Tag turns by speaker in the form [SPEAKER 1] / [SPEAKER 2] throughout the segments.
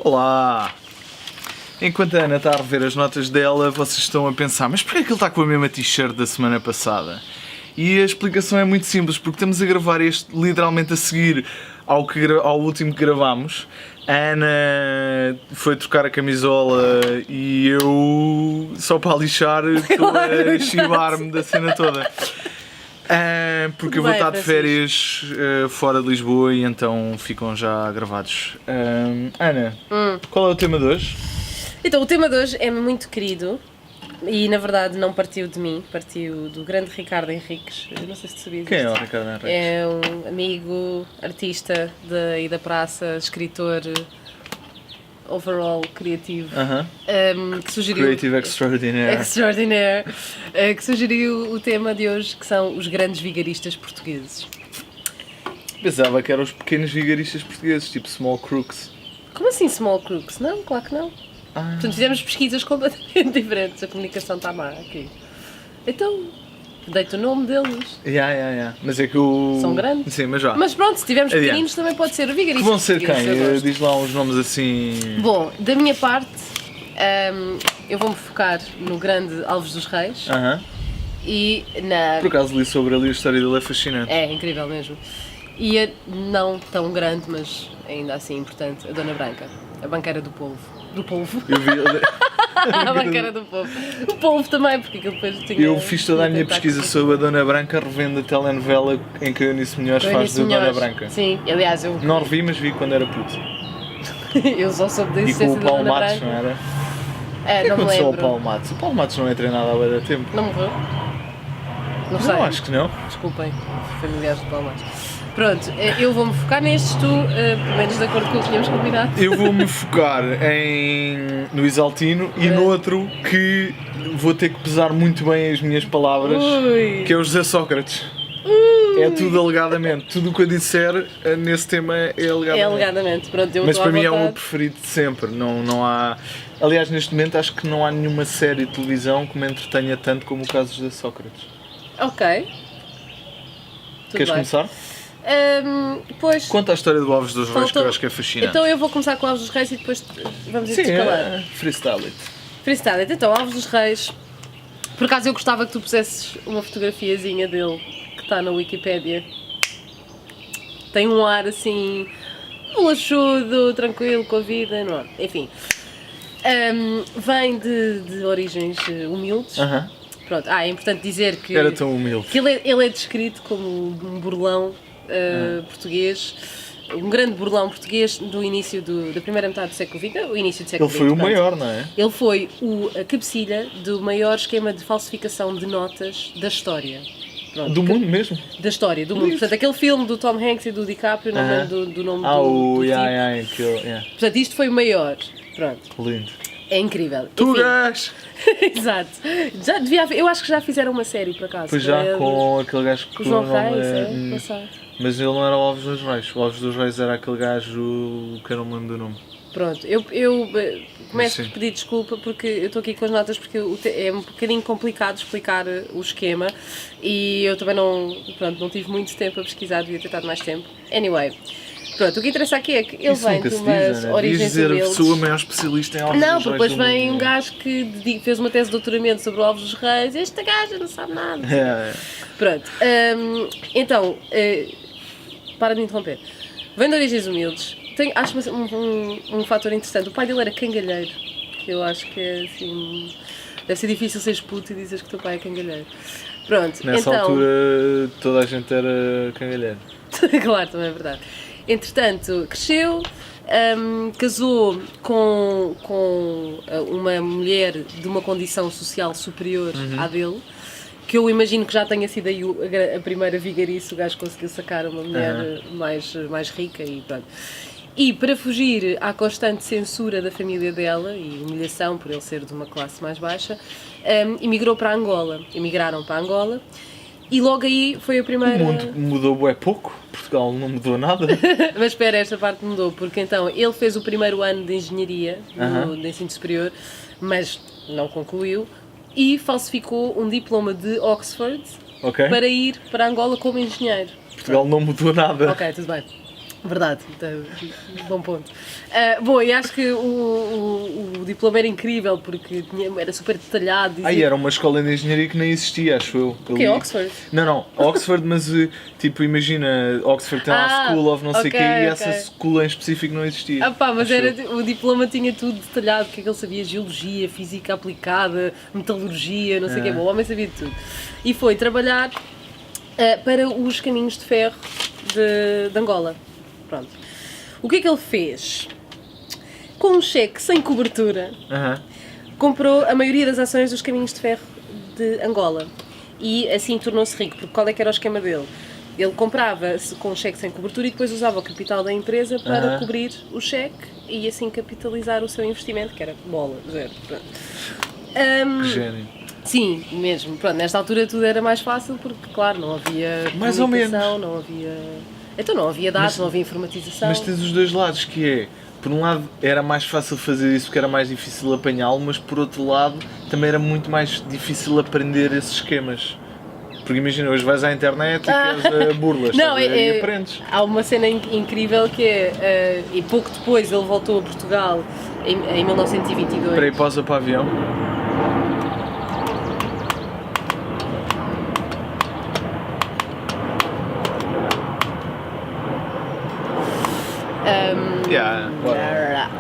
[SPEAKER 1] Olá! Enquanto a Ana está a rever as notas dela, vocês estão a pensar, mas porquê é que ele está com a mesma t-shirt da semana passada? E a explicação é muito simples, porque estamos a gravar este literalmente a seguir ao último que gravámos. A Ana foi trocar a camisola e eu, só para lixar, estou a chivar-me da cena toda. Porque eu vou estar de férias fora de Lisboa e então ficam já gravados. Ana, qual é o tema de hoje?
[SPEAKER 2] Então, o tema de hoje é muito querido e na verdade não partiu de mim, partiu do grande Ricardo Henriques. Eu não sei se tu sabias.
[SPEAKER 1] Quem é o Ricardo Henriques?
[SPEAKER 2] É um amigo, artista daí da praça, escritor, overall criativo, que sugeriu...
[SPEAKER 1] Creative Extraordinaire.
[SPEAKER 2] Que sugeriu o tema de hoje, que são os grandes vigaristas portugueses.
[SPEAKER 1] Pensava que eram os pequenos vigaristas portugueses, tipo Small Crooks.
[SPEAKER 2] Como assim Small Crooks? Não, claro que não. Portanto, fizemos pesquisas completamente diferentes, a comunicação está má aqui. Então, deita o nome deles.
[SPEAKER 1] Mas é que o...
[SPEAKER 2] São grandes.
[SPEAKER 1] Sim, mas já.
[SPEAKER 2] Mas pronto, se tivermos pequeninos também pode ser o vigarista.
[SPEAKER 1] Vão ser quem?
[SPEAKER 2] Diz
[SPEAKER 1] Diz lá uns nomes assim...
[SPEAKER 2] Bom, da minha parte, eu vou-me focar no grande Alves dos Reis. E na...
[SPEAKER 1] Por acaso li sobre ali, a história dele é fascinante.
[SPEAKER 2] É, incrível mesmo. E a não tão grande, mas ainda assim importante, a Dona Branca, a banqueira do povo. Do povo.
[SPEAKER 1] Eu vi...
[SPEAKER 2] A banqueira do povo. O povo também, porque aquilo depois tinha...
[SPEAKER 1] Eu fiz toda a minha pesquisa sobre a Dona Branca revendo a telenovela em que a Eunice Munhoz faz de Dona Branca.
[SPEAKER 2] Sim, aliás eu...
[SPEAKER 1] Não revi, mas vi quando era puto.
[SPEAKER 2] Eu só soube da
[SPEAKER 1] E com
[SPEAKER 2] existência
[SPEAKER 1] o
[SPEAKER 2] da
[SPEAKER 1] Paulo
[SPEAKER 2] Dona
[SPEAKER 1] Matos,
[SPEAKER 2] Branca.
[SPEAKER 1] não era?
[SPEAKER 2] É, não me
[SPEAKER 1] Aconteceu ao
[SPEAKER 2] lembro.
[SPEAKER 1] Paulo Matos. O Paulo Matos não é treinado há muito tempo.
[SPEAKER 2] Não morreu? Não sei.
[SPEAKER 1] Não, acho que não.
[SPEAKER 2] Desculpem, familiares do Paulo Matos. Pronto, eu vou-me focar nestes, tu, pelo menos de acordo com o que tínhamos combinado.
[SPEAKER 1] Eu vou-me focar no Isaltino e no outro que vou ter que pesar muito bem as minhas palavras, que é o José Sócrates. É tudo alegadamente. Tudo o que eu disser nesse tema é alegadamente.
[SPEAKER 2] É alegadamente, pronto, eu
[SPEAKER 1] Mas
[SPEAKER 2] estou
[SPEAKER 1] para mim é o
[SPEAKER 2] vontade.
[SPEAKER 1] meu preferido de sempre. Não há... Aliás, neste momento acho que não há nenhuma série de televisão que me entretenha tanto como o caso de José Sócrates.
[SPEAKER 2] Ok. Tudo
[SPEAKER 1] Queres
[SPEAKER 2] bem.
[SPEAKER 1] começar?
[SPEAKER 2] Pois.
[SPEAKER 1] Conta a história do Alves dos Reis, que eu acho que é fascinante.
[SPEAKER 2] Então eu vou começar com Alves dos Reis e depois vamos escalar.
[SPEAKER 1] Freestyle it.
[SPEAKER 2] Freestyle. Então, Alves dos Reis. Por acaso eu gostava que tu pusesses uma fotografiazinha dele que está na Wikipédia. Tem um ar assim... bolachudo, tranquilo com a vida, não é? Enfim. Vem de origens humildes. Pronto. É importante dizer que...
[SPEAKER 1] Era tão humilde.
[SPEAKER 2] Que ele é descrito como um burlão português, um grande burlão português do início da primeira metade do século XX, o início do século XX.
[SPEAKER 1] Ele foi o maior, não é?
[SPEAKER 2] Ele foi a cabecilha do maior esquema de falsificação de notas da história. Pronto,
[SPEAKER 1] Do mundo mesmo?
[SPEAKER 2] Da história, do mundo. Portanto, aquele filme do Tom Hanks e do DiCaprio, não lembro do nome do tipo. Portanto, isto foi o maior. Pronto.
[SPEAKER 1] Lindo.
[SPEAKER 2] É incrível.
[SPEAKER 1] Tu gajo!
[SPEAKER 2] Exato. Já devia haver, eu acho que já fizeram uma série, por acaso.
[SPEAKER 1] Pois já, com aquele gajo que...
[SPEAKER 2] Com o João Reis, não sei.
[SPEAKER 1] Mas ele não era o Alves dos Reis. O Alves dos Reis era aquele gajo que eu não me lembro do nome.
[SPEAKER 2] Pronto, eu começo por pedir desculpa porque eu estou aqui com as notas porque é um bocadinho complicado explicar o esquema e eu também não tive muito tempo a pesquisar, devia ter dado mais tempo. Anyway, pronto, o que interessa aqui é que ele vem de umas origens
[SPEAKER 1] dizer
[SPEAKER 2] humildes.
[SPEAKER 1] a pessoa maior especialista em Alves dos Reis.
[SPEAKER 2] Não, porque depois vem um gajo que fez uma tese de doutoramento sobre o Alves dos Reis. Esta gaja não sabe nada. Pronto, então, para de me interromper. Vem de origens humildes. Acho um fator interessante. O pai dele era cangalheiro. Eu acho que é assim. Deve ser difícil seres puto e dizes que o teu pai é cangalheiro. Pronto,
[SPEAKER 1] Nessa
[SPEAKER 2] então,
[SPEAKER 1] altura toda a gente era cangalheiro.
[SPEAKER 2] Claro, também é verdade. Entretanto, cresceu, casou com uma mulher de uma condição social superior à dele, que eu imagino que já tenha sido aí a primeira vigarice, o gajo conseguiu sacar uma mulher mais rica e pronto. E para fugir à constante censura da família dela e humilhação por ele ser de uma classe mais baixa, emigraram para Angola e logo aí foi a primeira...
[SPEAKER 1] O mundo mudou pouco, Portugal não mudou nada.
[SPEAKER 2] Mas espera, esta parte mudou, porque então ele fez o primeiro ano de engenharia no ensino superior, mas não concluiu e falsificou um diploma de Oxford para ir para Angola como engenheiro.
[SPEAKER 1] Portugal não mudou nada.
[SPEAKER 2] Ok, tudo bem. Verdade, então, bom ponto. Bom, e acho que o diploma era incrível porque era super detalhado.
[SPEAKER 1] E era uma escola de engenharia que nem existia, acho eu.
[SPEAKER 2] O quê? Oxford?
[SPEAKER 1] Não, Oxford, mas tipo, imagina, Oxford tem lá School of não sei o quê, e essa escola em específico não existia.
[SPEAKER 2] Mas o diploma tinha tudo detalhado, o que é que ele sabia, geologia, física aplicada, metalurgia, não sei o quê. Bom, o homem sabia de tudo. E foi trabalhar para os caminhos de ferro de Angola. Pronto. O que é que ele fez? Com um cheque sem cobertura, comprou a maioria das ações dos caminhos de ferro de Angola e assim tornou-se rico, porque qual é que era o esquema dele? Ele comprava com um cheque sem cobertura e depois usava o capital da empresa para cobrir o cheque e assim capitalizar o seu investimento, que era bola, zero.
[SPEAKER 1] Que gênio.
[SPEAKER 2] Sim, mesmo. Pronto, nesta altura tudo era mais fácil porque, claro, não havia
[SPEAKER 1] mais ou menos.
[SPEAKER 2] Não havia... Então não havia dados, não havia informatização.
[SPEAKER 1] Mas tens os dois lados, que é, por um lado era mais fácil fazer isso porque era mais difícil apanhá-lo, mas por outro lado também era muito mais difícil aprender esses esquemas. Porque imagina, hoje vais à internet e queres burlas,
[SPEAKER 2] não,
[SPEAKER 1] e aprendes.
[SPEAKER 2] Há uma cena incrível que é, e pouco depois ele voltou a Portugal em 1922.
[SPEAKER 1] Espera aí, pausa para o avião.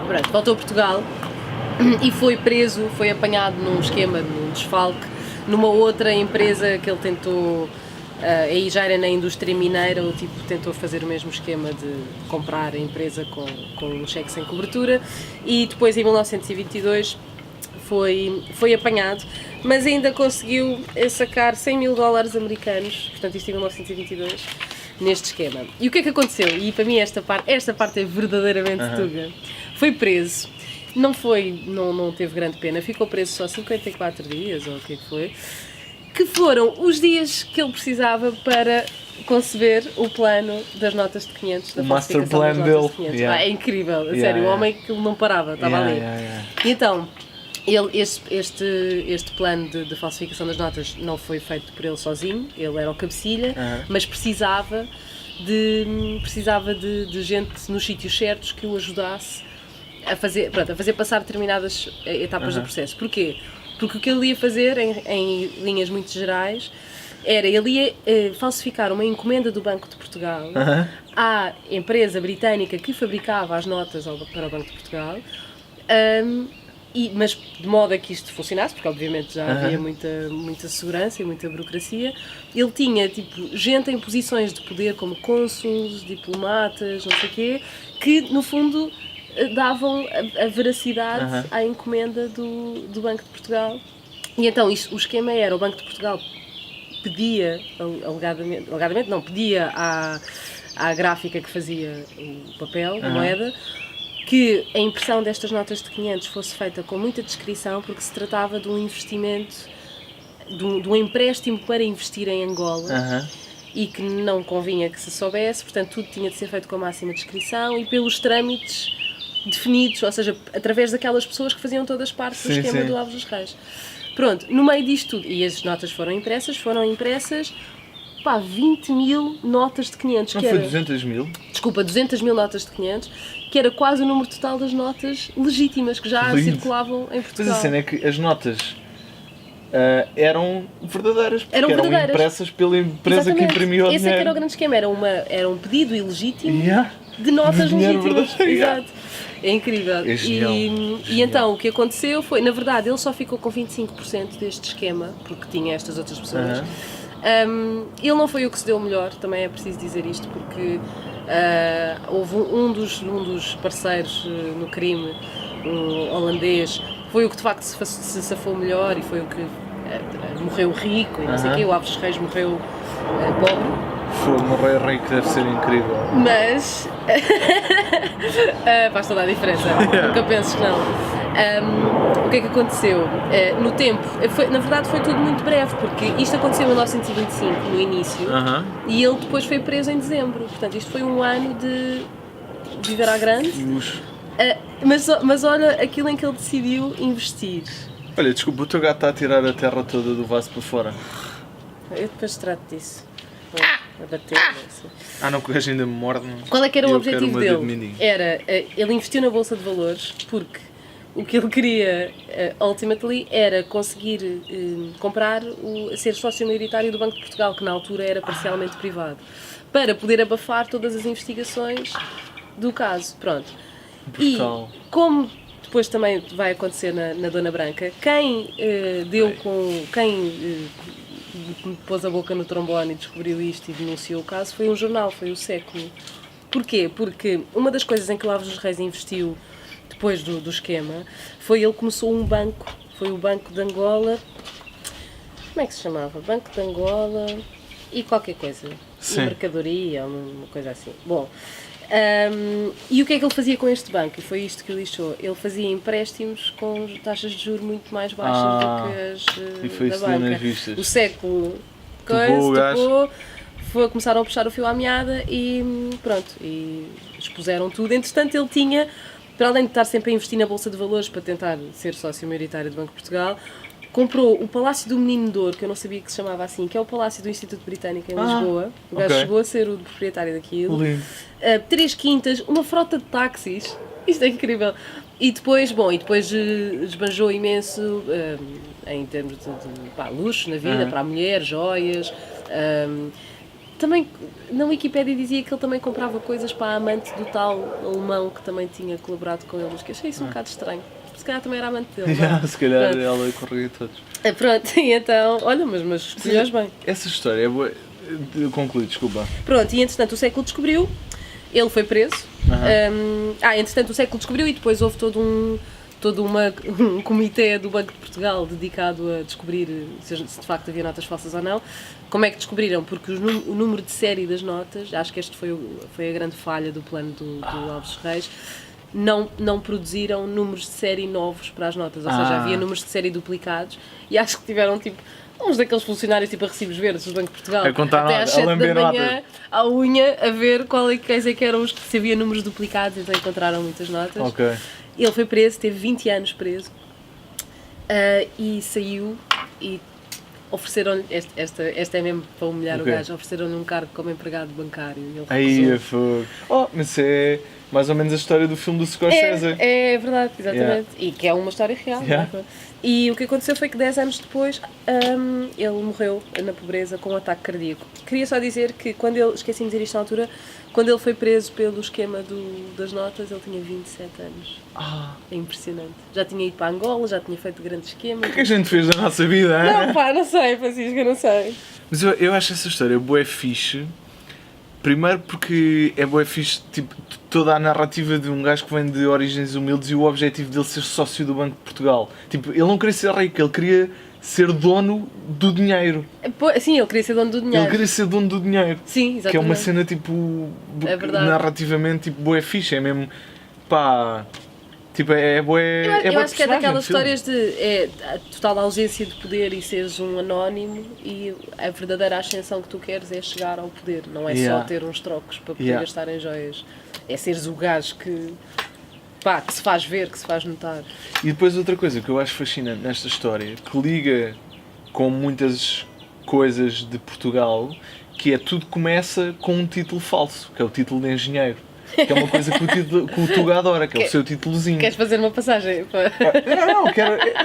[SPEAKER 2] Pronto, voltou a Portugal e foi preso, foi apanhado num esquema, num desfalque, numa outra empresa que ele tentou, aí já era na indústria mineira, o tipo tentou fazer o mesmo esquema de comprar a empresa com um cheque sem cobertura e depois em 1922 foi apanhado, mas ainda conseguiu sacar $100.000 americanos, portanto isto em 1922, neste esquema. E o que é que aconteceu? E para mim esta parte é verdadeiramente tuga. Foi preso, não teve grande pena, ficou preso só 54 dias, ou o que é que foi, que foram os dias que ele precisava para conceber o plano das notas de 500, da falsificação das notas de 500. É incrível, a sério, o homem que não parava, estava ali. E então, este plano de falsificação das notas não foi feito por ele sozinho, ele era o cabecilha, mas precisava de gente nos sítios certos que o ajudasse a fazer passar determinadas etapas do processo. Porquê? Porque o que ele ia fazer, em linhas muito gerais, era, ele ia falsificar uma encomenda do Banco de Portugal à empresa britânica que fabricava as notas para o Banco de Portugal, mas de modo a que isto funcionasse, porque obviamente já havia muita segurança e muita burocracia, ele tinha tipo, gente em posições de poder como cônsules, diplomatas, não sei o quê, que no fundo davam a veracidade à encomenda do Banco de Portugal. E então o esquema era, o Banco de Portugal pedia, alegadamente não, pedia à gráfica que fazia o papel, a moeda, que a impressão destas notas de 500 fosse feita com muita descrição, porque se tratava de um investimento, de um empréstimo para investir em Angola, e que não convinha que se soubesse, portanto tudo tinha de ser feito com a máxima descrição e pelos trâmites definidos, ou seja, através daquelas pessoas que faziam todas parte do esquema do Alves dos Reis. Pronto, no meio disto tudo, e as notas foram impressas 20.000 notas de 500.
[SPEAKER 1] Não foi 200.000?
[SPEAKER 2] Desculpa, 200.000 notas de 500, que era quase o número total das notas legítimas que já circulavam em Portugal.
[SPEAKER 1] Mas a cena é que as notas eram verdadeiras, porque eram impressas pela empresa que imprimiu o dinheiro.
[SPEAKER 2] Esse é que era o grande esquema, era um pedido ilegítimo de notas legítimas. Exato. É incrível. E então o que aconteceu foi, na verdade, ele só ficou com 25% deste esquema, porque tinha estas outras pessoas. Ele não foi o que se deu melhor, também é preciso dizer isto, porque houve um dos parceiros no crime, um holandês, foi o que de facto se safou melhor e foi o que morreu rico e não sei o quê. O Alves dos Reis morreu pobre.
[SPEAKER 1] Morrer rico deve ser incrível.
[SPEAKER 2] Mas faz toda a diferença, nunca penses que não. O que é que aconteceu? No tempo, na verdade foi tudo muito breve, porque isto aconteceu em 1925, no início, e ele depois foi preso em dezembro. Portanto, isto foi um ano de viver à grande. Mas olha aquilo em que ele decidiu investir.
[SPEAKER 1] Olha, desculpa, o teu gato está a tirar a terra toda do vaso para fora.
[SPEAKER 2] Eu depois trato disso. a bater. Assim.
[SPEAKER 1] Não, que o gajo ainda me morde.
[SPEAKER 2] Qual é que era o
[SPEAKER 1] Eu quero
[SPEAKER 2] objetivo
[SPEAKER 1] uma dedo
[SPEAKER 2] dele?
[SPEAKER 1] mindinho.
[SPEAKER 2] Era, ele investiu na Bolsa de Valores porque o que ele queria, ultimately, era conseguir comprar, ser sócio maioritário do Banco de Portugal, que na altura era parcialmente privado, para poder abafar todas as investigações do caso. Pronto.
[SPEAKER 1] Brutal.
[SPEAKER 2] E como depois também vai acontecer na Dona Branca, quem pôs a boca no trombone e descobriu isto e denunciou o caso foi um jornal, foi o Século. Porquê? Porque uma das coisas em que o Alves dos Reis investiu depois do esquema foi ele começou um banco, foi o Banco de Angola. Como é que se chamava? Banco de Angola e qualquer coisa.
[SPEAKER 1] Sim.
[SPEAKER 2] E mercadoria, uma coisa assim. Bom, e o que é que ele fazia com este banco? E foi isto que o lixou. Ele fazia empréstimos com taxas de juros muito mais baixas do que
[SPEAKER 1] e foi
[SPEAKER 2] as
[SPEAKER 1] isso
[SPEAKER 2] da
[SPEAKER 1] nas
[SPEAKER 2] banca.
[SPEAKER 1] vistas.
[SPEAKER 2] O Século
[SPEAKER 1] Topou o gajo.
[SPEAKER 2] começaram a puxar o fio à meada e pronto, e expuseram tudo. Entretanto, ele tinha, para além de estar sempre a investir na Bolsa de Valores para tentar ser sócio maioritário do Banco de Portugal, comprou o Palácio do Menino de Ouro, que eu não sabia que se chamava assim, que é o Palácio do Instituto Britânico em Lisboa. O gajo chegou a ser o proprietário daquilo.
[SPEAKER 1] Lindo.
[SPEAKER 2] 3 quintas, uma frota de táxis. Isto é incrível. E depois, esbanjou imenso em termos de luxo na vida, para a mulher, joias. Também, na Wikipédia dizia que ele também comprava coisas para a amante do tal alemão que também tinha colaborado com eles, que achei isso um bocado estranho. Se calhar também era amante dele. Não é?
[SPEAKER 1] Se calhar
[SPEAKER 2] Pronto.
[SPEAKER 1] ela corria todos.
[SPEAKER 2] Pronto, e então, olha, mas escolheu bem.
[SPEAKER 1] Essa história é boa. Conclui, desculpa.
[SPEAKER 2] Pronto, e entretanto o Século descobriu, ele foi preso. Entretanto o Século descobriu e depois houve um comitê do Banco de Portugal dedicado a descobrir se de facto havia notas falsas ou não. Como é que descobriram? Porque o número de série das notas, acho que este foi a grande falha do plano do Alves Reis, não produziram números de série novos para as notas, ou seja, havia números de série duplicados e acho que tiveram tipo uns daqueles funcionários tipo a recibos verdes do Banco de Portugal
[SPEAKER 1] A contar
[SPEAKER 2] até às 7
[SPEAKER 1] lamber
[SPEAKER 2] da manhã
[SPEAKER 1] notas.
[SPEAKER 2] à unha a ver quais é que eram os que se havia números duplicados, então encontraram muitas notas.
[SPEAKER 1] Ok.
[SPEAKER 2] Ele foi preso, teve 20 anos preso e saiu e ofereceram-lhe, esta é mesmo para humilhar o gajo, ofereceram-lhe um cargo como empregado bancário e ele
[SPEAKER 1] Aí
[SPEAKER 2] recusou.
[SPEAKER 1] é fogo. Mas é mais ou menos a história do filme do Scorsese.
[SPEAKER 2] É verdade, exatamente. E que é uma história real.
[SPEAKER 1] Yeah.
[SPEAKER 2] Não é? E o que aconteceu foi que 10 anos depois ele morreu na pobreza com um ataque cardíaco. Queria só dizer que esqueci de dizer isto na altura, quando ele foi preso pelo esquema das notas, ele tinha 27 anos. É impressionante. Já tinha ido para Angola, já tinha feito grandes esquemas.
[SPEAKER 1] O que é que a gente fez da nossa vida, hein?
[SPEAKER 2] Não, pá, não sei, Francisco, eu não sei.
[SPEAKER 1] Mas eu acho essa história bué fixe. Primeiro porque é bué fixe, tipo, toda a narrativa de um gajo que vem de origens humildes e o objetivo dele ser sócio do Banco de Portugal. Tipo, ele não queria ser rico, ele queria ser dono do dinheiro.
[SPEAKER 2] Sim, ele queria ser dono do dinheiro.
[SPEAKER 1] Ele queria ser dono do dinheiro.
[SPEAKER 2] Sim, exatamente.
[SPEAKER 1] Que é uma cena, tipo,
[SPEAKER 2] É verdade.
[SPEAKER 1] narrativamente, tipo, bué fixe. É mesmo, pá... Tipo, é bué...
[SPEAKER 2] Eu acho que é
[SPEAKER 1] personagem
[SPEAKER 2] daquelas
[SPEAKER 1] de filme.
[SPEAKER 2] histórias de a total ausência de poder e seres um anónimo e a verdadeira ascensão que tu queres é chegar ao poder, não é só ter uns trocos para poder gastar em joias. É seres o gajo que se faz ver, que se faz notar.
[SPEAKER 1] E depois outra coisa que eu acho fascinante nesta história, que liga com muitas coisas de Portugal, que é tudo começa com um título falso, que é o título de engenheiro. Que é uma coisa que o Tuga adora, que é o seu títulozinho.
[SPEAKER 2] Queres fazer uma passagem?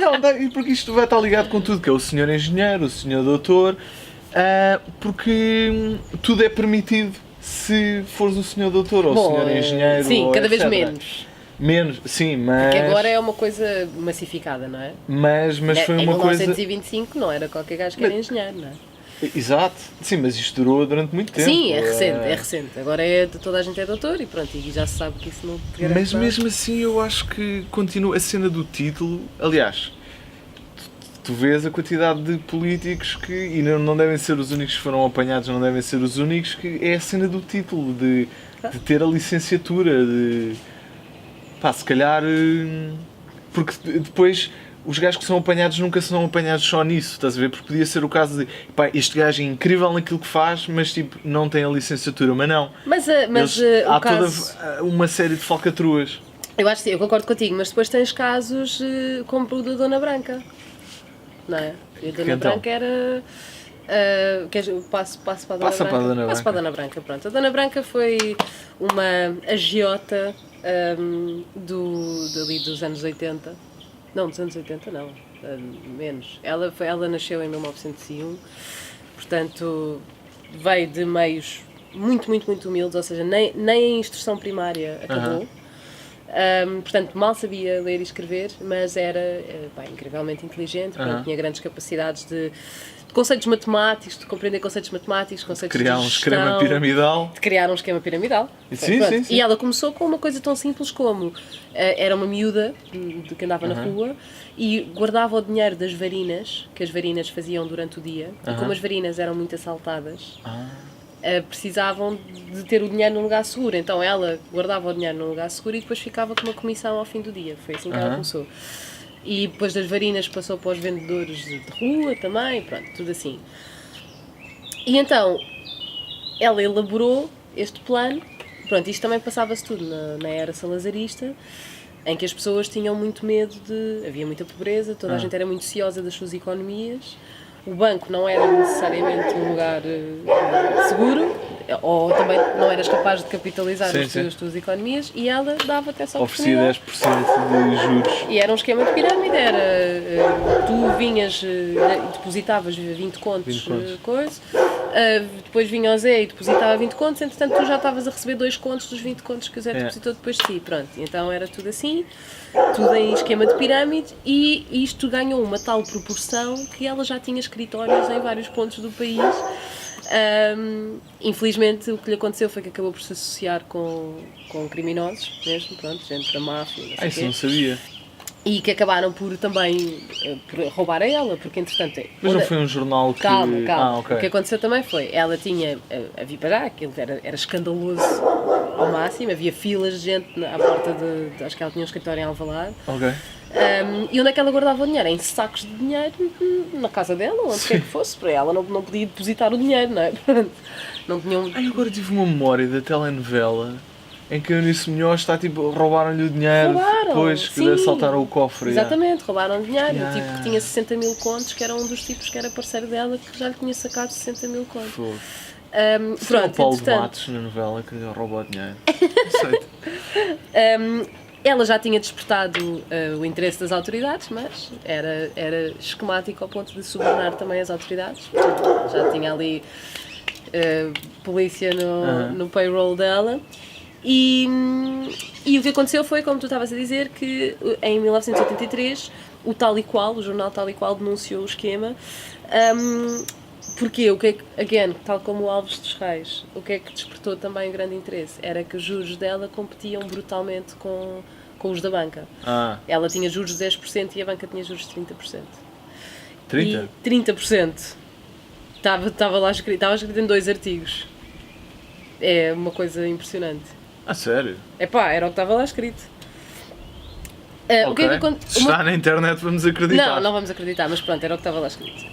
[SPEAKER 1] Não, porque isto vai estar ligado com tudo, que é o senhor engenheiro, o senhor doutor, porque tudo é permitido se fores o senhor doutor ou o senhor engenheiro.
[SPEAKER 2] Sim,
[SPEAKER 1] ou
[SPEAKER 2] cada vez
[SPEAKER 1] etc.
[SPEAKER 2] menos.
[SPEAKER 1] Menos, sim, mas...
[SPEAKER 2] Porque agora é uma coisa massificada, não é?
[SPEAKER 1] Mas foi uma coisa...
[SPEAKER 2] Em 1925 não era qualquer gajo que era engenheiro, não é?
[SPEAKER 1] Exato, sim, mas isto durou durante muito tempo.
[SPEAKER 2] Sim, é recente. Agora toda a gente é doutor e pronto, e já se sabe que isso não te garante
[SPEAKER 1] Mas
[SPEAKER 2] nada.
[SPEAKER 1] mesmo assim eu acho que continua a cena do título. Aliás, tu vês a quantidade de políticos que, e não devem ser os únicos que foram apanhados, não devem ser os únicos, que é a cena do título, de ter a licenciatura, de... Pá, se calhar... Porque depois... Os gajos que são apanhados nunca são apanhados só nisso, estás a ver? Porque podia ser o caso de, pá, este gajo é incrível naquilo que faz, mas tipo, não tem a licenciatura, mas não. Há toda uma série de falcatruas.
[SPEAKER 2] Eu acho que sim, eu concordo contigo, mas depois tens casos como o da Dona Branca, não é? E a Dona Branca Passo para a Dona
[SPEAKER 1] Passa
[SPEAKER 2] Branca?
[SPEAKER 1] para a Dona
[SPEAKER 2] Passo para a
[SPEAKER 1] Branca.
[SPEAKER 2] Dona Branca, pronto. A Dona Branca foi uma agiota dali dos anos 80. Não, dos anos 80 não, menos. Ela nasceu em 1901, portanto veio de meios muito, muito, muito humildes, ou seja, nem a instrução primária acabou. Portanto, mal sabia ler e escrever, mas era incrivelmente inteligente, portanto, tinha grandes capacidades de conceitos matemáticos, de compreender conceitos matemáticos, conceitos
[SPEAKER 1] Criar
[SPEAKER 2] de
[SPEAKER 1] um
[SPEAKER 2] gestão,
[SPEAKER 1] esquema piramidal.
[SPEAKER 2] de criar um esquema piramidal.
[SPEAKER 1] Sim,
[SPEAKER 2] Pronto.
[SPEAKER 1] sim, sim.
[SPEAKER 2] E ela começou com uma coisa tão simples como era uma miúda de que andava na rua e guardava o dinheiro das varinas, que as varinas faziam durante o dia, e como as varinas eram muito assaltadas, precisavam de ter o dinheiro num lugar seguro. Então ela guardava o dinheiro num lugar seguro e depois ficava com uma comissão ao fim do dia. Foi assim que ela começou. E depois das varinas passou para os vendedores de rua também, pronto, tudo assim. E então ela elaborou este plano. Pronto, isto também passava-se tudo na era salazarista, em que as pessoas tinham muito medo havia muita pobreza, toda a gente era muito ciosa das suas economias. O banco não era necessariamente um lugar seguro, ou também não eras capaz de capitalizar as tuas economias, e ela dava-te essa oportunidade.
[SPEAKER 1] Oferecia 10% de juros.
[SPEAKER 2] E era um esquema de pirâmide, tu vinhas e depositavas 20 contos, depois vinha o Zé e depositava 20 contos, entretanto tu já estavas a receber 2 contos dos 20 contos que o Zé depositou depois de ti, pronto. Então era tudo assim, tudo em esquema de pirâmide, e isto ganhou uma tal proporção que ela já tinha escritórios em vários pontos do país. Infelizmente o que lhe aconteceu foi que acabou por se associar com criminosos mesmo, pronto, gente da máfia, não sei
[SPEAKER 1] Isso não sabia.
[SPEAKER 2] e que acabaram por também por roubar a ela, porque entretanto...
[SPEAKER 1] Mas não foi um jornal que...
[SPEAKER 2] Calma.
[SPEAKER 1] Ok.
[SPEAKER 2] O que aconteceu também foi, ela tinha, havia para já, aquilo era escandaloso ao máximo, havia filas de gente à porta acho que ela tinha um escritório em Alvalade.
[SPEAKER 1] Ok.
[SPEAKER 2] E onde é que ela guardava o dinheiro? Em sacos de dinheiro na casa dela, onde quer que fosse, para ela não podia depositar o dinheiro, não é? Não tinham...
[SPEAKER 1] Agora tive uma memória da telenovela em que a Eunice Munhoz está tipo, roubaram-lhe o dinheiro depois que lhe assaltaram o cofre.
[SPEAKER 2] Exatamente, roubaram dinheiro. O tipo que tinha 60 mil contos, que era um dos tipos que era parceiro dela, que já lhe tinha sacado 60 mil contos.
[SPEAKER 1] Pronto, o Paulo de Matos na novela que lhe roubou o dinheiro. Aceito.
[SPEAKER 2] Ela já tinha despertado o interesse das autoridades, mas era esquemático ao ponto de subornar também as autoridades. Já tinha ali polícia no payroll dela. E o que aconteceu foi, como tu estavas a dizer, que em 1983 o jornal Tal e Qual denunciou o esquema. Porque o que é que, again, tal como o Alves dos Reis, o que é que despertou também grande interesse? Era que os juros dela competiam brutalmente com os da banca. Ela tinha juros de 10% e a banca tinha juros de 30%.
[SPEAKER 1] 30%?
[SPEAKER 2] E 30%. Estava lá escrito, estava escrito em 2 artigos. É uma coisa impressionante.
[SPEAKER 1] Sério?
[SPEAKER 2] Era o que estava lá escrito. O que é que
[SPEAKER 1] Se está na internet vamos acreditar.
[SPEAKER 2] Não vamos acreditar, mas pronto, era o que estava lá escrito.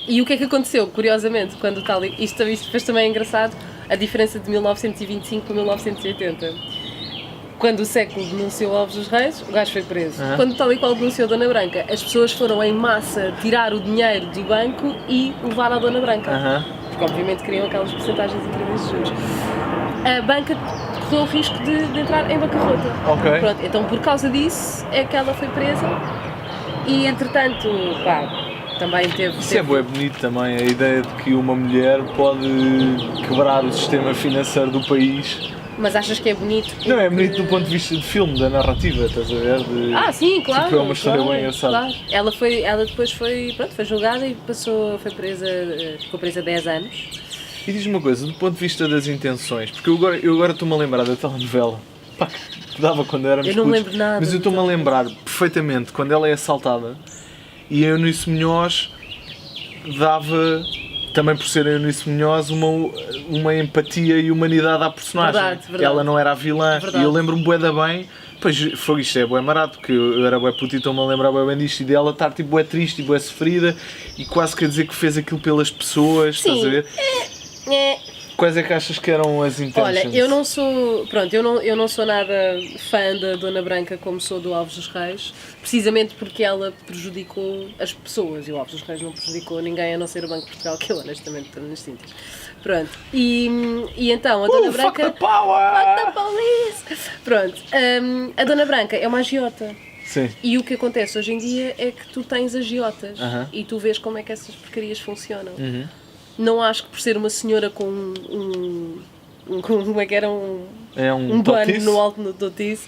[SPEAKER 2] E o que é que aconteceu? Curiosamente, quando isto depois também é engraçado, a diferença de 1925 para 1980. Quando o Século denunciou Alves dos Reis, o gajo foi preso. Quando Tal e Qual denunciou a Dona Branca, as pessoas foram em massa tirar o dinheiro do banco e levar à Dona Branca. Porque obviamente queriam aquelas porcentagens incríveis de juros. A banca correu o risco de entrar em bancarrota. Pronto, então por causa disso é que ela foi presa e entretanto, também teve...
[SPEAKER 1] Isso é bué bonito também, a ideia de que uma mulher pode quebrar o sistema financeiro do país.
[SPEAKER 2] Mas achas que é bonito? Porque...
[SPEAKER 1] Não, é bonito do ponto de vista de filme, da narrativa, estás a ver?
[SPEAKER 2] Sim, claro.
[SPEAKER 1] Tipo, é uma história bem engraçada.
[SPEAKER 2] Claro. Ela depois foi julgada e foi presa, ficou presa 10 anos.
[SPEAKER 1] E diz-me uma coisa, do ponto de vista das intenções, porque eu agora estou-me a lembrar da telenovela, que dava quando éramos
[SPEAKER 2] putos. Eu não me
[SPEAKER 1] putos,
[SPEAKER 2] lembro nada.
[SPEAKER 1] mas eu estou-me a lembrar perfeitamente quando ela é assaltada e a Eunice Munhoz dava, também por ser a Eunice Munhoz, uma empatia e humanidade à personagem.
[SPEAKER 2] Verdade.
[SPEAKER 1] Ela não era a vilã.
[SPEAKER 2] Verdade.
[SPEAKER 1] E eu lembro-me bué da bem. Pois, isto é bué marado, porque eu era bué puto e estou-me a lembrar bué bem disto e dela estar tipo bué triste e bué sofrida e quase quer dizer que fez aquilo pelas pessoas, estás a ver? Quais é que achas que eram as intentions?
[SPEAKER 2] Olha, eu não sou, pronto, eu não sou nada fã da Dona Branca como sou do Alves dos Reis, precisamente porque ela prejudicou as pessoas e o Alves dos Reis não prejudicou ninguém a não ser o Banco de Portugal, que eu honestamente estou nas cintas. Pronto, e então a Dona Branca...
[SPEAKER 1] Fuck the power!
[SPEAKER 2] Fuck the police! Pronto, a Dona Branca é uma agiota.
[SPEAKER 1] Sim.
[SPEAKER 2] E o que acontece hoje em dia é que tu tens agiotas
[SPEAKER 1] Aham.
[SPEAKER 2] e tu vês como é que essas porcarias funcionam. Não acho que por ser uma senhora com como é que era?
[SPEAKER 1] É
[SPEAKER 2] Um
[SPEAKER 1] totice?
[SPEAKER 2] pano no alto no totice,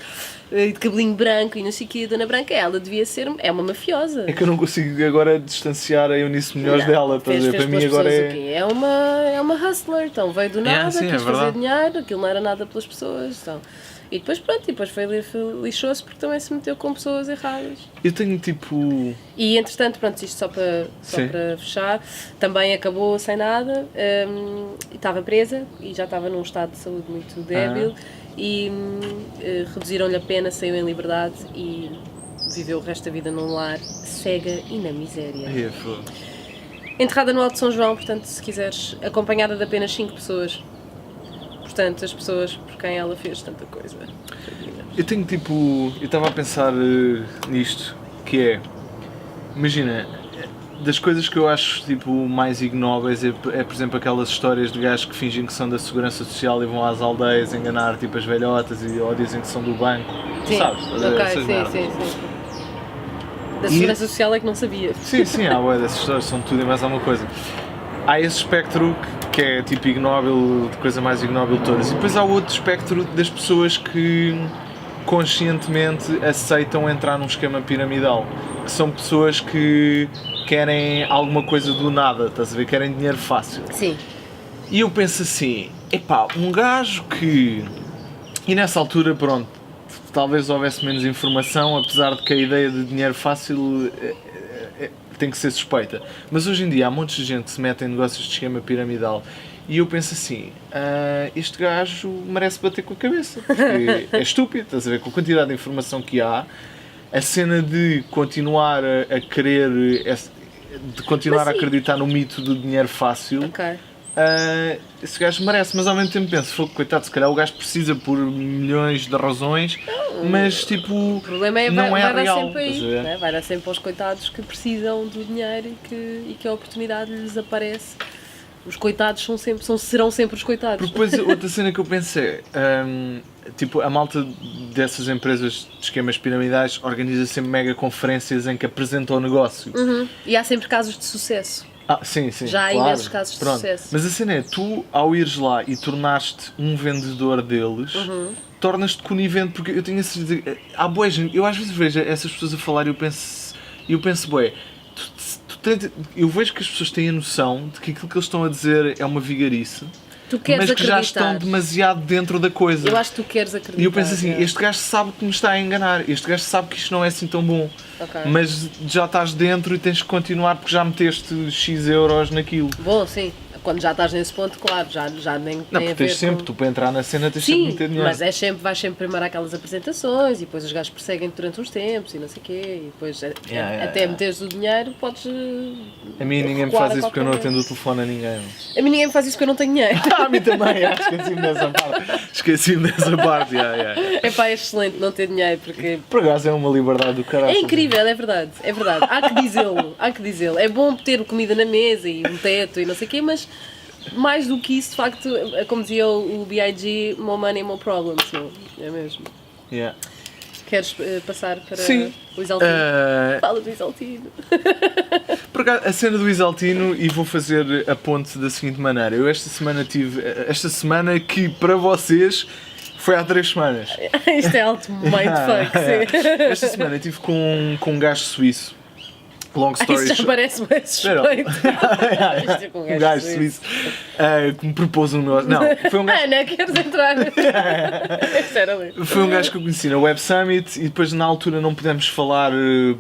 [SPEAKER 2] de cabelinho branco e não sei o que, a Dona Branca, ela devia ser, é uma mafiosa.
[SPEAKER 1] É que eu não consigo agora distanciar a Eunice Melhores dela, estás a
[SPEAKER 2] Fez
[SPEAKER 1] ver? Para mim
[SPEAKER 2] pelas
[SPEAKER 1] agora
[SPEAKER 2] pessoas o
[SPEAKER 1] é...
[SPEAKER 2] quê? É uma hustler, então veio do nada,
[SPEAKER 1] sim, é
[SPEAKER 2] quis fazer
[SPEAKER 1] verdade.
[SPEAKER 2] dinheiro, aquilo não era nada pelas pessoas, então... E depois pronto, e depois lixou-se porque também se meteu com pessoas erradas.
[SPEAKER 1] Eu tenho tipo...
[SPEAKER 2] E entretanto, pronto, isto só para fechar, também acabou sem nada, e estava presa e já estava num estado de saúde muito débil e reduziram-lhe a pena, saiu em liberdade e viveu o resto da vida num lar cega e na miséria.
[SPEAKER 1] É, foda.
[SPEAKER 2] Enterrada no Alto de São João, portanto, se quiseres, acompanhada de apenas 5 pessoas. Portanto, as pessoas por quem ela fez tanta coisa.
[SPEAKER 1] Eu tenho tipo... Eu estava a pensar nisto, que é... Imagina, das coisas que eu acho tipo mais ignóbeis é, por exemplo, aquelas histórias de gajos que fingem que são da Segurança Social e vão às aldeias enganar tipo as velhotas ou dizem que são do banco.
[SPEAKER 2] Sim,
[SPEAKER 1] Sabes?
[SPEAKER 2] ok,
[SPEAKER 1] Essas merdas.
[SPEAKER 2] sim. Da Segurança Social é que não sabia.
[SPEAKER 1] Sim, há bué dessas histórias, são tudo e mais alguma coisa. Há esse espectro que é tipo ignóbil, de coisa mais ignóbil de todas. E depois há o outro espectro das pessoas que conscientemente aceitam entrar num esquema piramidal. Que são pessoas que querem alguma coisa do nada, estás a ver? Querem dinheiro fácil.
[SPEAKER 2] Sim.
[SPEAKER 1] E eu penso assim, epá, um gajo que... E nessa altura, pronto, talvez houvesse menos informação, apesar de que a ideia de dinheiro fácil tem que ser suspeita. Mas hoje em dia há montes de gente que se mete em negócios de esquema piramidal e eu penso assim, este gajo merece bater com a cabeça, porque é estúpido, estás a ver, com a quantidade de informação que há, a cena de continuar a querer, de continuar a acreditar no mito do dinheiro fácil,
[SPEAKER 2] Ok.
[SPEAKER 1] esse gajo merece, mas ao mesmo tempo penso, fogo, coitado, se calhar o gajo precisa por milhões de razões, mas tipo,
[SPEAKER 2] O problema é
[SPEAKER 1] não
[SPEAKER 2] vai dar
[SPEAKER 1] real,
[SPEAKER 2] sempre aí,
[SPEAKER 1] estás a ver?
[SPEAKER 2] né? Vai dar sempre aos coitados que precisam do dinheiro e que a oportunidade lhes aparece. Os coitados serão sempre os coitados.
[SPEAKER 1] Porque depois outra cena que eu penso é, tipo, a malta dessas empresas de esquemas piramidais organiza sempre mega conferências em que apresenta o negócio.
[SPEAKER 2] E há sempre casos de sucesso.
[SPEAKER 1] Sim,
[SPEAKER 2] Já há
[SPEAKER 1] claro.
[SPEAKER 2] imensos casos de sucesso.
[SPEAKER 1] Mas a cena é, tu ao ires lá e tornaste um vendedor deles, tornas-te conivente, porque eu tenho a certeza, há boa gente, eu às vezes vejo essas pessoas a falar e eu penso, bué, eu vejo que as pessoas têm a noção de que aquilo que eles estão a dizer é uma vigarice,
[SPEAKER 2] Tu queres
[SPEAKER 1] mas que já
[SPEAKER 2] acreditar.
[SPEAKER 1] estão demasiado dentro da coisa.
[SPEAKER 2] Eu acho que tu queres acreditar.
[SPEAKER 1] E eu penso assim,
[SPEAKER 2] é.
[SPEAKER 1] este gajo sabe que me está a enganar, este gajo sabe que isto não é assim tão bom,
[SPEAKER 2] Ok.
[SPEAKER 1] mas já estás dentro e tens que continuar porque já meteste X euros naquilo.
[SPEAKER 2] Bom, sim. Quando já estás nesse ponto, claro, já nem
[SPEAKER 1] Não,
[SPEAKER 2] tem a
[SPEAKER 1] porque
[SPEAKER 2] ver
[SPEAKER 1] tens sempre,
[SPEAKER 2] com...
[SPEAKER 1] tu para entrar na cena tens sempre de
[SPEAKER 2] Sim,
[SPEAKER 1] meter dinheiro.
[SPEAKER 2] mas vais sempre primeiro àquelas apresentações e depois os gajos perseguem durante uns tempos e não sei o quê e depois até meteres o dinheiro podes...
[SPEAKER 1] A mim ninguém me faz isso porque eu não atendo o telefone a ninguém.
[SPEAKER 2] A mim ninguém me faz isso porque eu não tenho dinheiro.
[SPEAKER 1] A mim também, esqueci-me dessa parte. Esqueci-me dessa parte,
[SPEAKER 2] É pá, é excelente não ter dinheiro porque...
[SPEAKER 1] Por acaso é uma liberdade do caralho.
[SPEAKER 2] É incrível, é verdade. Há que dizê-lo. É bom ter comida na mesa e um teto e não sei o quê, mas mais do que isso, de facto, como dizia o B.I.G., more money, more problems. Não? É mesmo.
[SPEAKER 1] Yeah.
[SPEAKER 2] Queres passar para
[SPEAKER 1] Sim.
[SPEAKER 2] o Isaltino? Fala do Isaltino.
[SPEAKER 1] Por acaso, a cena do Isaltino, e vou fazer a ponte da seguinte maneira. Eu esta semana que para vocês foi há 3 semanas.
[SPEAKER 2] Isto é alto mindfuck, sim.
[SPEAKER 1] Esta semana estive com um gajo suíço. Long story
[SPEAKER 2] Isso já
[SPEAKER 1] short.
[SPEAKER 2] parece bem suspeito. Isto é com
[SPEAKER 1] Um gajo suíço que me propôs um negócio. Não, foi um gajo.
[SPEAKER 2] Ana, queres entrar? Espera ali.
[SPEAKER 1] Foi um gajo que eu conheci na Web Summit e depois na altura não pudemos falar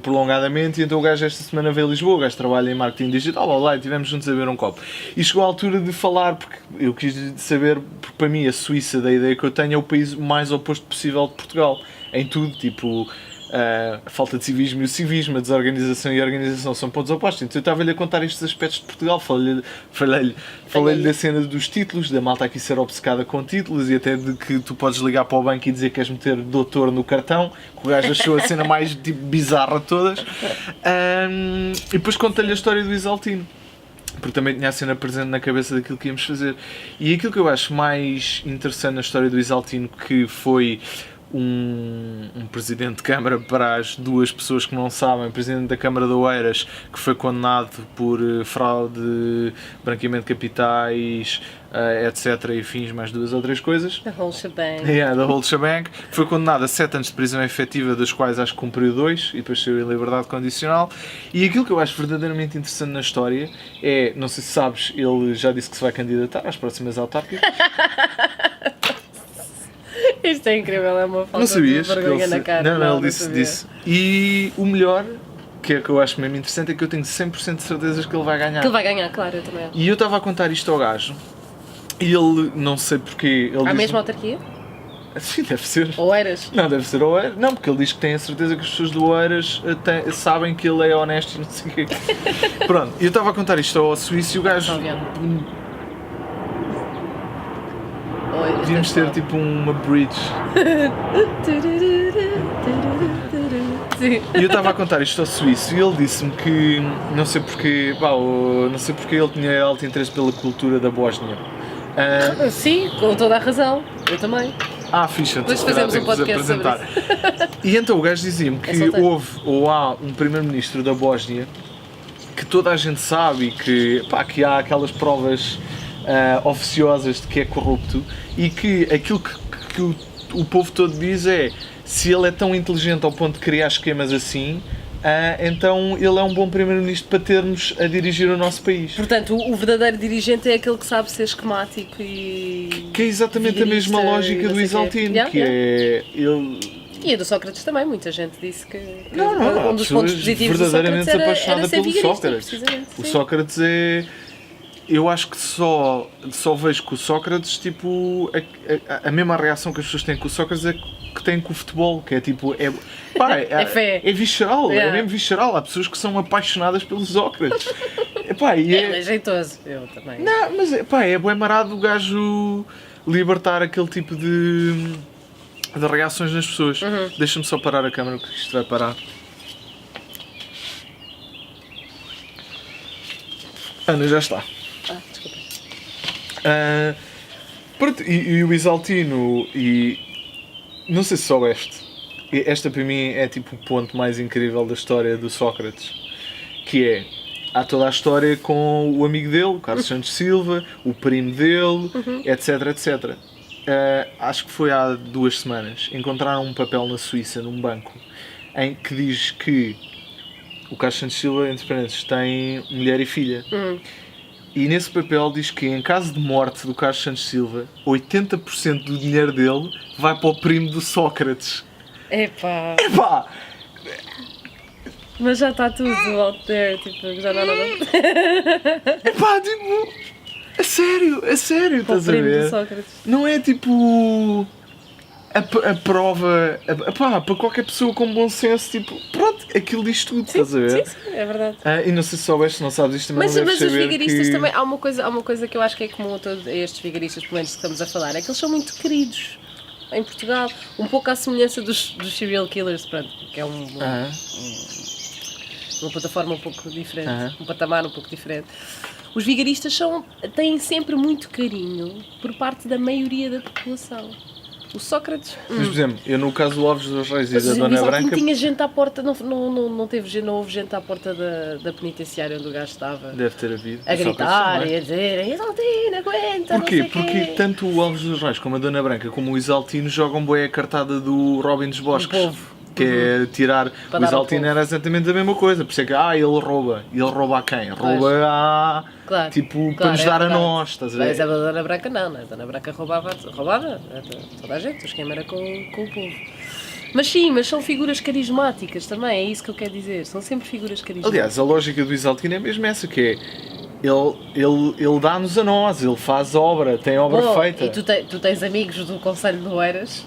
[SPEAKER 1] prolongadamente e então o gajo esta semana veio a Lisboa, o gajo trabalha em marketing digital, lá e estivemos juntos a beber um copo. E chegou a altura de falar, porque eu quis saber, porque para mim a Suíça, da ideia que eu tenho, é o país mais oposto possível de Portugal, em tudo, tipo... a falta de civismo e o civismo, a desorganização e a organização são pontos opostos. Então eu estava-lhe a contar estes aspectos de Portugal, falei-lhe da cena dos títulos, da malta aqui ser obcecada com títulos e até de que tu podes ligar para o banco e dizer que queres meter doutor no cartão, que o gajo achou a cena mais tipo, bizarra de todas. E depois conta-lhe a história do Isaltino, porque também tinha a cena presente na cabeça daquilo que íamos fazer. E aquilo que eu acho mais interessante na história do Isaltino, que foi um presidente de Câmara, para as duas pessoas que não sabem, presidente da Câmara de Oeiras, que foi condenado por fraude, branqueamento de capitais, etc. e fins, mais 2 ou 3 coisas.
[SPEAKER 2] The whole shebang.
[SPEAKER 1] The whole shebang. Foi condenado a 7 anos de prisão efetiva, das quais acho que cumpriu 2 e depois saiu em liberdade condicional. E aquilo que eu acho verdadeiramente interessante na história é, não sei se sabes, ele já disse que se vai candidatar às próximas autárquicas.
[SPEAKER 2] Isto é incrível, é uma falta
[SPEAKER 1] Não sabias
[SPEAKER 2] de vergonha na cara.
[SPEAKER 1] Não, ele disse. E o melhor, que é que eu acho mesmo interessante, é que eu tenho 100% de certezas que ele vai ganhar.
[SPEAKER 2] Que ele vai ganhar, claro, eu também acho.
[SPEAKER 1] E eu estava a contar isto ao gajo, e ele, não sei porquê...
[SPEAKER 2] A mesma autarquia?
[SPEAKER 1] Sim, deve ser.
[SPEAKER 2] Oeiras?
[SPEAKER 1] Não, deve ser Oeiras. Não, porque ele diz que tem a certeza que as pessoas do Oeiras sabem que ele é honesto e não sei o quê. Pronto, e eu estava a contar isto ao suíço e o gajo... Devíamos ter tipo uma bridge.
[SPEAKER 2] Sim.
[SPEAKER 1] E eu estava a contar isto ao suíço e ele disse-me que não sei porque ele tinha alto interesse pela cultura da Bósnia.
[SPEAKER 2] Sim, com toda a razão. Eu também.
[SPEAKER 1] Ficha,
[SPEAKER 2] depois fazemos um podcast sobre isso.
[SPEAKER 1] E então o gajo dizia-me que há um primeiro-ministro da Bósnia que toda a gente sabe e que há aquelas provas oficiosas de que é corrupto e que aquilo que o povo todo diz é: se ele é tão inteligente ao ponto de criar esquemas assim, então ele é um bom primeiro-ministro para termos a dirigir o nosso país.
[SPEAKER 2] Portanto, o verdadeiro dirigente é aquele que sabe ser esquemático e...
[SPEAKER 1] Que é exatamente a mesma lógica do Isaltino, é ele...
[SPEAKER 2] E a do Sócrates também, muita gente disse que
[SPEAKER 1] não,
[SPEAKER 2] um dos pontos positivos do Sócrates era ser
[SPEAKER 1] pelo Sócrates. O Sócrates é... Eu acho que só vejo que o Sócrates, tipo, a mesma reação que as pessoas têm com o Sócrates é que têm com o futebol, que é tipo, é visceral, é mesmo visceral. Há pessoas que são apaixonadas pelo Sócrates.
[SPEAKER 2] Ele é jeitoso, eu também.
[SPEAKER 1] Não, mas é bué marado o gajo libertar aquele tipo de reações nas pessoas. Deixa-me só parar a câmera, porque isto vai parar. Ana, já está.
[SPEAKER 2] Desculpa.
[SPEAKER 1] Pronto, e o Isaltino, e não sei se soubeste, esta para mim é tipo o ponto mais incrível da história do Sócrates, que é, há toda a história com o amigo dele, o Carlos Santos Silva, o primo dele, etc, etc. Acho que foi há 2 semanas, encontraram um papel na Suíça, num banco, em que diz que o Carlos Santos Silva, entre parênteses, tem mulher e filha. E nesse papel diz que em caso de morte do Carlos Santos Silva, 80% do dinheiro dele vai para o primo do Sócrates.
[SPEAKER 2] Epá!
[SPEAKER 1] Mas
[SPEAKER 2] já está tudo out there, tipo, já não há nada.
[SPEAKER 1] Tipo, a sério, estás a ver?
[SPEAKER 2] Do Sócrates.
[SPEAKER 1] Não é tipo... A prova, para qualquer pessoa com bom senso, tipo, pronto, aquilo diz tudo, estás a ver?
[SPEAKER 2] Sim, é verdade.
[SPEAKER 1] E não sei se soubeste, se não sabes isto também,
[SPEAKER 2] mas os vigaristas também, há uma coisa que eu acho que é comum a todos estes vigaristas, pelo menos que estamos a falar, é que eles são muito queridos em Portugal, um pouco à semelhança dos serial killers, pronto, que é uma plataforma um pouco diferente, um patamar um pouco diferente. Os vigaristas têm sempre muito carinho por parte da maioria da população. O Sócrates...
[SPEAKER 1] Mas, por exemplo, eu no caso do Alves dos Reis e da Dona Branca...
[SPEAKER 2] tinha gente à porta, não houve gente à porta da penitenciária onde o gajo estava.
[SPEAKER 1] Deve ter havido.
[SPEAKER 2] A gritar e a dizer: Isaltino, aguenta,
[SPEAKER 1] Porquê?
[SPEAKER 2] não sei
[SPEAKER 1] Porque
[SPEAKER 2] quê.
[SPEAKER 1] tanto o Alves dos Reis como a Dona Branca como o Isaltino jogam bué a cartada do Robin dos Bosques. Que é tirar... O Isaltino era exatamente a mesma coisa. Por isso é que, ele rouba. E ele rouba a quem? Rouba a...
[SPEAKER 2] Claro,
[SPEAKER 1] para nos dar a nós, estás a ver?
[SPEAKER 2] Mas a Dona Branca não, a Dona Branca roubava toda a gente, o esquema era com o povo. Mas sim, são figuras carismáticas também, é isso que eu quero dizer, são sempre figuras carismáticas.
[SPEAKER 1] Aliás, a lógica do Isaltino é mesmo essa, que é, ele dá-nos a nós, ele faz obra, tem obra feita.
[SPEAKER 2] E tu tens amigos do Conselho de Oeiras?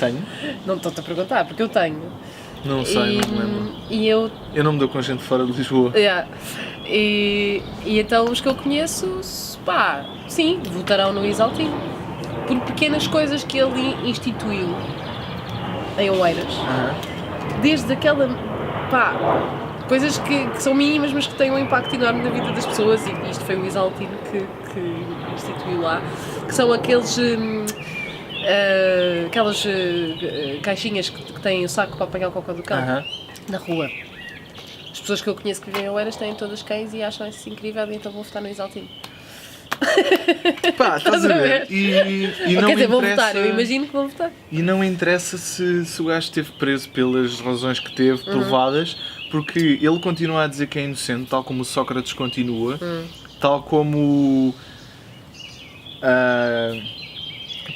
[SPEAKER 1] Tenho.
[SPEAKER 2] Não estou-te a perguntar, porque eu tenho.
[SPEAKER 1] Não sei, não me lembro.
[SPEAKER 2] E eu
[SPEAKER 1] Eu não me dou com gente fora de Lisboa.
[SPEAKER 2] yeah. E então os que eu conheço, pá, sim, votarão no Isaltino. Por pequenas coisas que ele instituiu em Oeiras. Desde aquela, pá, coisas que são mínimas, mas que têm um impacto enorme na vida das pessoas. E isto foi o Isaltino que instituiu lá. Que são aqueles... aquelas caixinhas que têm o saco para apanhar o cocó do cão na rua. As pessoas que eu conheço que vivem em Oeiras têm todas cães e acham isso incrível, e então vou votar no Isaltino.
[SPEAKER 1] Pá, estás a ver? E não
[SPEAKER 2] Quer dizer, vou
[SPEAKER 1] interessa,
[SPEAKER 2] votar, eu imagino que vou votar.
[SPEAKER 1] e não interessa se o gajo esteve preso pelas razões que teve, provadas, porque ele continua a dizer que é inocente, tal como o Sócrates continua, tal como...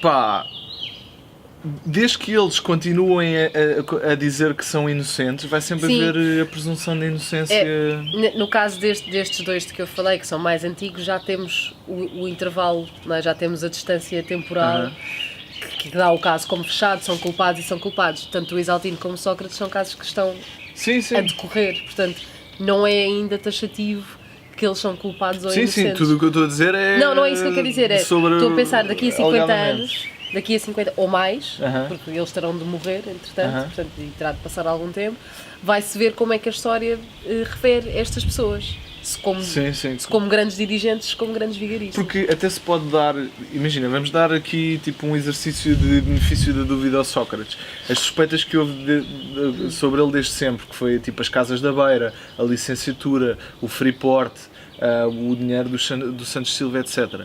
[SPEAKER 1] pá... Desde que eles continuem a dizer que são inocentes, vai sempre
[SPEAKER 2] Sim.
[SPEAKER 1] haver a presunção de inocência.
[SPEAKER 2] No caso destes dois de que eu falei, que são mais antigos, já temos o intervalo, não é? Já temos a distância temporal que dá o caso como fechado, são culpados e são culpados. Tanto o Isaltino como o Sócrates são casos que estão
[SPEAKER 1] Sim, sim.
[SPEAKER 2] a decorrer, portanto não é ainda taxativo que eles são culpados ou
[SPEAKER 1] Sim,
[SPEAKER 2] inocentes.
[SPEAKER 1] sim, tudo o que eu estou a dizer é...
[SPEAKER 2] Não é isso que eu quero dizer, estou a pensar daqui a 50
[SPEAKER 1] alegadamente.
[SPEAKER 2] anos, daqui a 50 ou mais,
[SPEAKER 1] Aham.
[SPEAKER 2] porque eles terão de morrer, entretanto,
[SPEAKER 1] Aham.
[SPEAKER 2] portanto, e terá de passar algum tempo, vai-se ver como é que a história refere estas pessoas, se como,
[SPEAKER 1] Sim, sim.
[SPEAKER 2] se como grandes dirigentes, se como grandes vigaristas.
[SPEAKER 1] Porque até se pode dar, imagina, vamos dar aqui tipo um exercício de benefício da dúvida ao Sócrates. As suspeitas que houve sobre ele desde sempre, que foi tipo as casas da beira, a licenciatura, o Freeport, o dinheiro do Santos Silva, etc.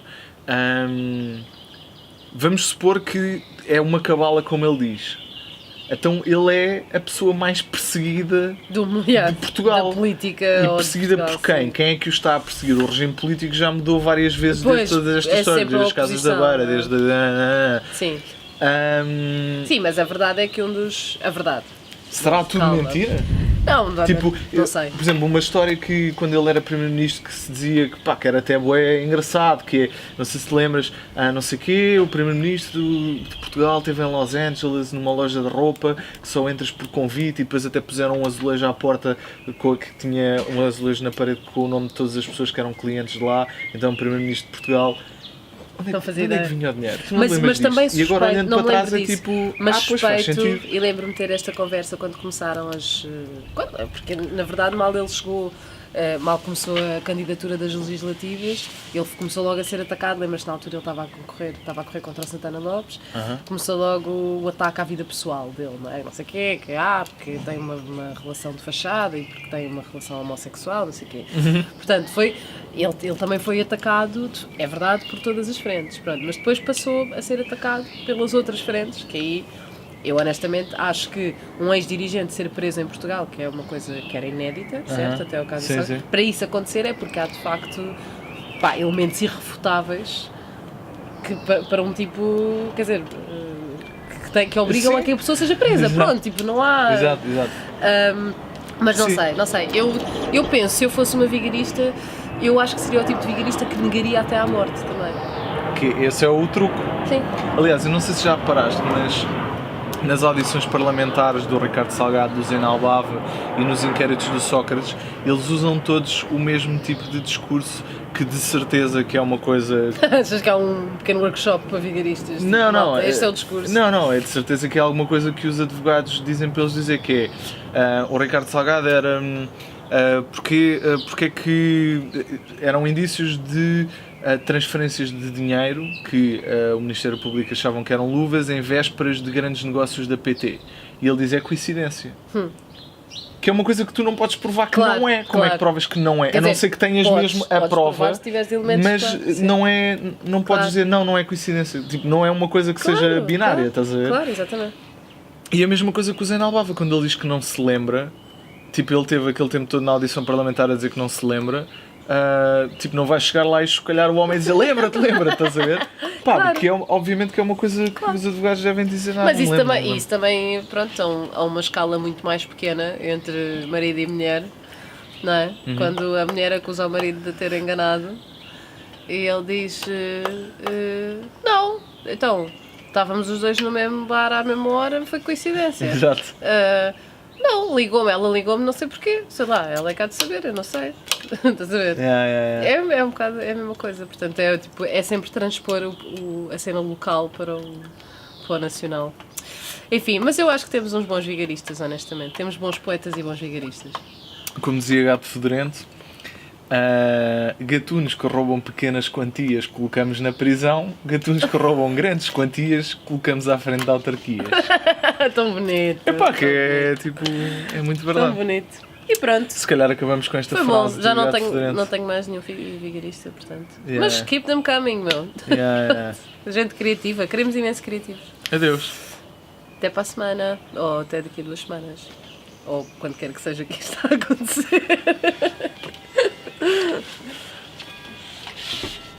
[SPEAKER 1] Vamos supor que é uma cabala como ele diz. Então ele é a pessoa mais perseguida
[SPEAKER 2] de
[SPEAKER 1] Portugal.
[SPEAKER 2] da política.
[SPEAKER 1] E
[SPEAKER 2] ou de
[SPEAKER 1] perseguida
[SPEAKER 2] Portugal,
[SPEAKER 1] por quem?
[SPEAKER 2] sim.
[SPEAKER 1] Quem é que o está a perseguir? O regime político já mudou várias vezes
[SPEAKER 2] Pois,
[SPEAKER 1] desde todas estas
[SPEAKER 2] é
[SPEAKER 1] histórias,
[SPEAKER 2] sempre a
[SPEAKER 1] desde as casas da
[SPEAKER 2] oposição,
[SPEAKER 1] beira,
[SPEAKER 2] não é?
[SPEAKER 1] desde...
[SPEAKER 2] Sim.
[SPEAKER 1] Ahm,
[SPEAKER 2] Sim, mas a verdade é que um dos... A verdade.
[SPEAKER 1] será tudo
[SPEAKER 2] Calma.
[SPEAKER 1] mentira?
[SPEAKER 2] Não
[SPEAKER 1] Tipo,
[SPEAKER 2] não sei.
[SPEAKER 1] por exemplo, uma história que quando ele era primeiro-ministro que se dizia que, pá, que era até bué engraçado, que é, não sei se te lembras, não sei quê, o primeiro-ministro de Portugal esteve em Los Angeles numa loja de roupa que só entras por convite, e depois até puseram um azulejo à porta que tinha um azulejo na parede com o nome de todas as pessoas que eram clientes de lá. Então o primeiro-ministro de Portugal... Onde
[SPEAKER 2] Não fazia
[SPEAKER 1] é que
[SPEAKER 2] ideia.
[SPEAKER 1] vinha o dinheiro? Tu não
[SPEAKER 2] Mas
[SPEAKER 1] lembras
[SPEAKER 2] também
[SPEAKER 1] disto? E agora
[SPEAKER 2] suspeito,
[SPEAKER 1] olhando
[SPEAKER 2] não
[SPEAKER 1] para
[SPEAKER 2] me
[SPEAKER 1] trás
[SPEAKER 2] lembro
[SPEAKER 1] é
[SPEAKER 2] disso,
[SPEAKER 1] tipo,
[SPEAKER 2] mas
[SPEAKER 1] pois faz
[SPEAKER 2] suspeito,
[SPEAKER 1] sentido.
[SPEAKER 2] e lembro-me de ter esta conversa quando começaram porque na verdade mal ele chegou, mal começou a candidatura das legislativas, ele começou logo a ser atacado, lembras-te na altura ele estava a correr contra o Santana Lopes, começou logo o ataque à vida pessoal dele, não é? Não sei o quê, porque tem uma relação de fachada e porque tem uma relação homossexual, não sei o quê. Portanto, ele também foi atacado, é verdade, por todas as frentes, pronto, mas depois passou a ser atacado pelas outras frentes, que aí eu honestamente acho que um ex-dirigente ser preso em Portugal, que é uma coisa que era inédita, certo? Até ao caso
[SPEAKER 1] Sim,
[SPEAKER 2] de
[SPEAKER 1] sim.
[SPEAKER 2] para isso acontecer é porque há de facto elementos irrefutáveis que, para um tipo, quer dizer, que obrigam
[SPEAKER 1] Sim.
[SPEAKER 2] a que a pessoa seja presa,
[SPEAKER 1] Exato.
[SPEAKER 2] pronto, tipo, não há...
[SPEAKER 1] Exato.
[SPEAKER 2] Mas
[SPEAKER 1] Sim.
[SPEAKER 2] não sei. Eu penso, se eu fosse uma vigarista, eu acho que seria o tipo de vigarista que negaria até à morte também.
[SPEAKER 1] Que esse é o truque.
[SPEAKER 2] Sim.
[SPEAKER 1] Aliás, eu não sei se já reparaste, mas nas audições parlamentares do Ricardo Salgado, do Zena Albava e nos inquéritos do Sócrates, eles usam todos o mesmo tipo de discurso, que de certeza que é uma coisa...
[SPEAKER 2] Achas que há um pequeno workshop para vigaristas?
[SPEAKER 1] Não, não.
[SPEAKER 2] Este é o discurso.
[SPEAKER 1] Não, é de certeza que é alguma coisa que os advogados dizem para eles dizer, que é... o Ricardo Salgado era... porque é que eram indícios de transferências de dinheiro que o Ministério Público achavam que eram luvas em vésperas de grandes negócios da PT. E ele diz, é coincidência. Que é uma coisa que tu não podes provar que
[SPEAKER 2] Claro,
[SPEAKER 1] não é. Como é
[SPEAKER 2] claro.
[SPEAKER 1] que provas que não é?
[SPEAKER 2] Quer
[SPEAKER 1] A não
[SPEAKER 2] dizer,
[SPEAKER 1] ser que tenhas
[SPEAKER 2] podes
[SPEAKER 1] mesmo a
[SPEAKER 2] provar
[SPEAKER 1] prova,
[SPEAKER 2] se tiveres elementos,
[SPEAKER 1] mas
[SPEAKER 2] claro, sim.
[SPEAKER 1] não podes
[SPEAKER 2] Claro.
[SPEAKER 1] dizer não é coincidência. Tipo, não é uma coisa que seja binária,
[SPEAKER 2] claro,
[SPEAKER 1] estás a ver?
[SPEAKER 2] Claro, exatamente.
[SPEAKER 1] E a mesma coisa com o Zena Albava, quando ele diz que não se lembra, tipo, ele teve aquele tempo todo na audição parlamentar a dizer que não se lembra, tipo, não vai chegar lá e chocalhar o homem e dizer lembra-te, estás a ver? Pá,
[SPEAKER 2] Claro.
[SPEAKER 1] porque obviamente que é uma coisa que os advogados devem dizer,
[SPEAKER 2] Mas
[SPEAKER 1] não
[SPEAKER 2] isso
[SPEAKER 1] lembro,
[SPEAKER 2] também,
[SPEAKER 1] não lembro.
[SPEAKER 2] isso também, pronto, há uma escala muito mais pequena entre marido e mulher, não é? Quando a mulher acusa o marido de ter enganado e ele diz, não, então, estávamos os dois no mesmo bar à mesma hora, foi coincidência.
[SPEAKER 1] Exato.
[SPEAKER 2] Não, ela ligou-me, não sei porquê, sei lá, ela é cá de saber, eu não sei. Estás a ver? É um bocado, é a mesma coisa, portanto é sempre transpor a cena local para o nacional. Enfim, mas eu acho que temos uns bons vigaristas, honestamente. Temos bons poetas e bons vigaristas.
[SPEAKER 1] Como dizia Gato Fedorento, gatunos que roubam pequenas quantias colocamos na prisão, gatunos que roubam grandes quantias colocamos à frente de autarquias.
[SPEAKER 2] Tão bonito.
[SPEAKER 1] Epá, que é tipo, é muito verdade.
[SPEAKER 2] Tão bonito. E pronto.
[SPEAKER 1] Se calhar acabamos com esta
[SPEAKER 2] Foi
[SPEAKER 1] frase.
[SPEAKER 2] bom, já
[SPEAKER 1] de Gato Fedorento.
[SPEAKER 2] não tenho mais nenhum vigarista, portanto.
[SPEAKER 1] Yeah.
[SPEAKER 2] Mas keep them coming, meu.
[SPEAKER 1] Yeah.
[SPEAKER 2] Gente criativa, queremos imenso criativos.
[SPEAKER 1] Adeus.
[SPEAKER 2] Até para a semana, ou até daqui a 2 semanas. Ou quando quer que seja que isto está a acontecer.